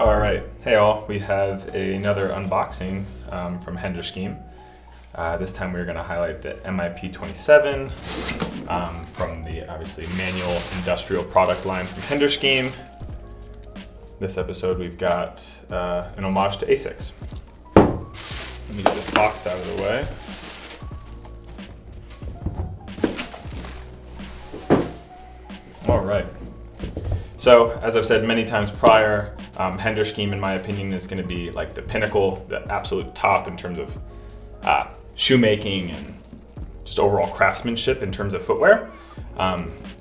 All right, hey all, we have another unboxing from Hender Scheme. This time we're going to highlight the MIP-27 from the obviously manual industrial product line from Hender Scheme. This episode we've got an homage to ASICS. Let me get this box out of the way. All right. So, as I've said many times prior, Hender Scheme, in my opinion, is going to be like the pinnacle, the absolute top in terms of shoemaking and just overall craftsmanship in terms of footwear.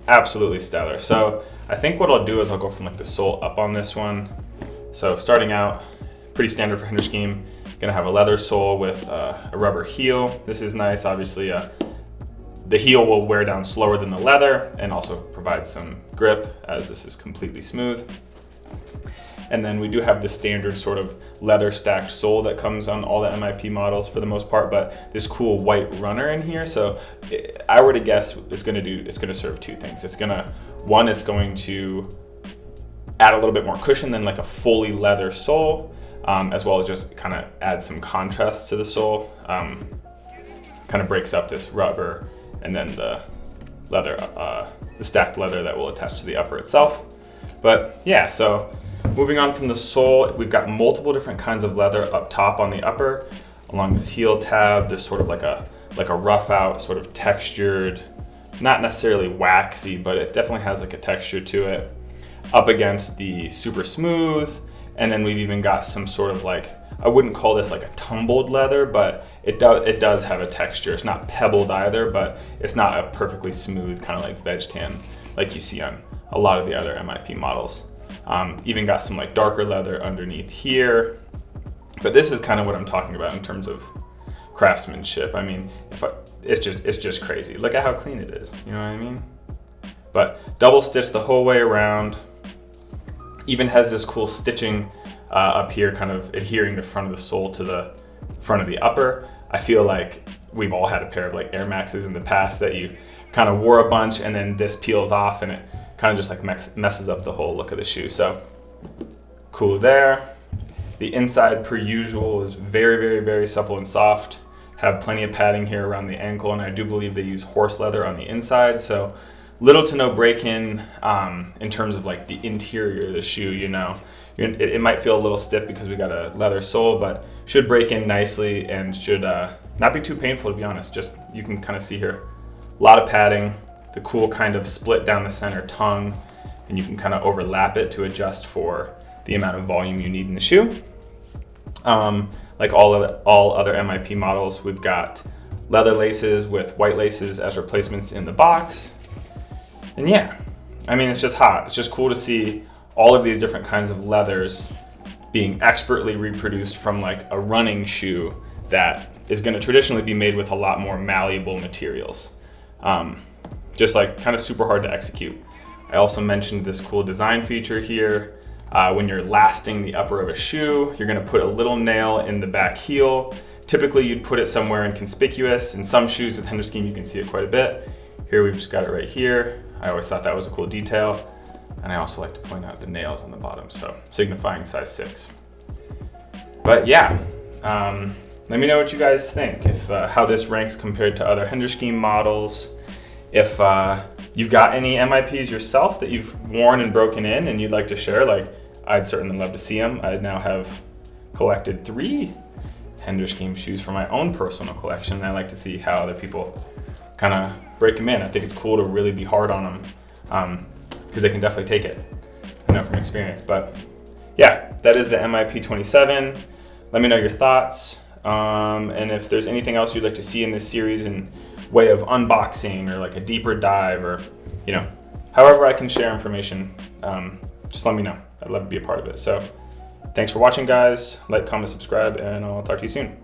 Absolutely stellar. So, I think what I'll do is I'll go from like the sole up on this one. So, starting out, pretty standard for Hender Scheme. Going to have a leather sole with a rubber heel. This is nice, obviously. The heel will wear down slower than the leather and also provide some grip, as this is completely smooth. And then we do have the standard sort of leather stacked sole that comes on all the MIP models for the most part, but this cool white runner in here. So I were to guess it's gonna serve two things. It's going to add a little bit more cushion than like a fully leather sole, as well as just kind of add some contrast to the sole. Kind of breaks up this rubber and then the leather, the stacked leather that will attach to the upper itself. But yeah, so moving on from the sole, we've got multiple different kinds of leather up top on the upper. Along this heel tab, there's sort of like a rough out, sort of textured, not necessarily waxy, but it definitely has like a texture to it. Up against the super smooth, and then we've even got some sort of like, I wouldn't call this like a tumbled leather, but it does have a texture. It's not pebbled either, but it's not a perfectly smooth kind of like veg tan like you see on a lot of the other MIP models. Even got some like darker leather underneath here. But this is kind of what I'm talking about in terms of craftsmanship. I mean, it's just crazy. Look at how clean it is, you know what I mean? But double stitched the whole way around. Even has this cool stitching up here, kind of adhering the front of the sole to the front of the upper. I feel like we've all had a pair of like Air Maxes in the past that you kind of wore a bunch and then this peels off and it kind of just like messes up the whole look of the shoe. So cool there. The inside, per usual, is very, very, very supple and soft. Have plenty of padding here around the ankle, and I do believe they use horse leather on the inside. So little to no break-in in terms of like the interior of the shoe, you know. It might feel a little stiff because we got a leather sole, but should break in nicely and should not be too painful, to be honest. Just, you can kind of see here, a lot of padding, the cool kind of split down the center tongue, and you can kind of overlap it to adjust for the amount of volume you need in the shoe. Like all other MIP models, we've got leather laces with white laces as replacements in the box. And yeah, I mean, it's just hot. It's just cool to see all of these different kinds of leathers being expertly reproduced from like a running shoe that is going to traditionally be made with a lot more malleable materials. Just like kind of super hard to execute. I also mentioned this cool design feature here. When you're lasting the upper of a shoe, you're going to put a little nail in the back heel. Typically you'd put it somewhere inconspicuous. In some shoes with Hender Scheme you can see it quite a bit. Here we've just got it right here. I always thought that was a cool detail. And I also like to point out the nails on the bottom, so signifying size 6. But yeah, let me know what you guys think, if how this ranks compared to other Hender Scheme models. If you've got any MIPs yourself that you've worn and broken in and you'd like to share, like I'd certainly love to see them. I now have collected 3 Hender Scheme shoes for my own personal collection, and I like to see how other people kind of break them in. I think it's cool to really be hard on them, because they can definitely take it. I know from experience. But yeah, that is the MIP-27. Let me know your thoughts, and if there's anything else you'd like to see in this series in way of unboxing or like a deeper dive, or you know, however I can share information, just let me know. I'd love to be a part of it. So thanks for watching, guys. Like, comment, subscribe, and I'll talk to you soon.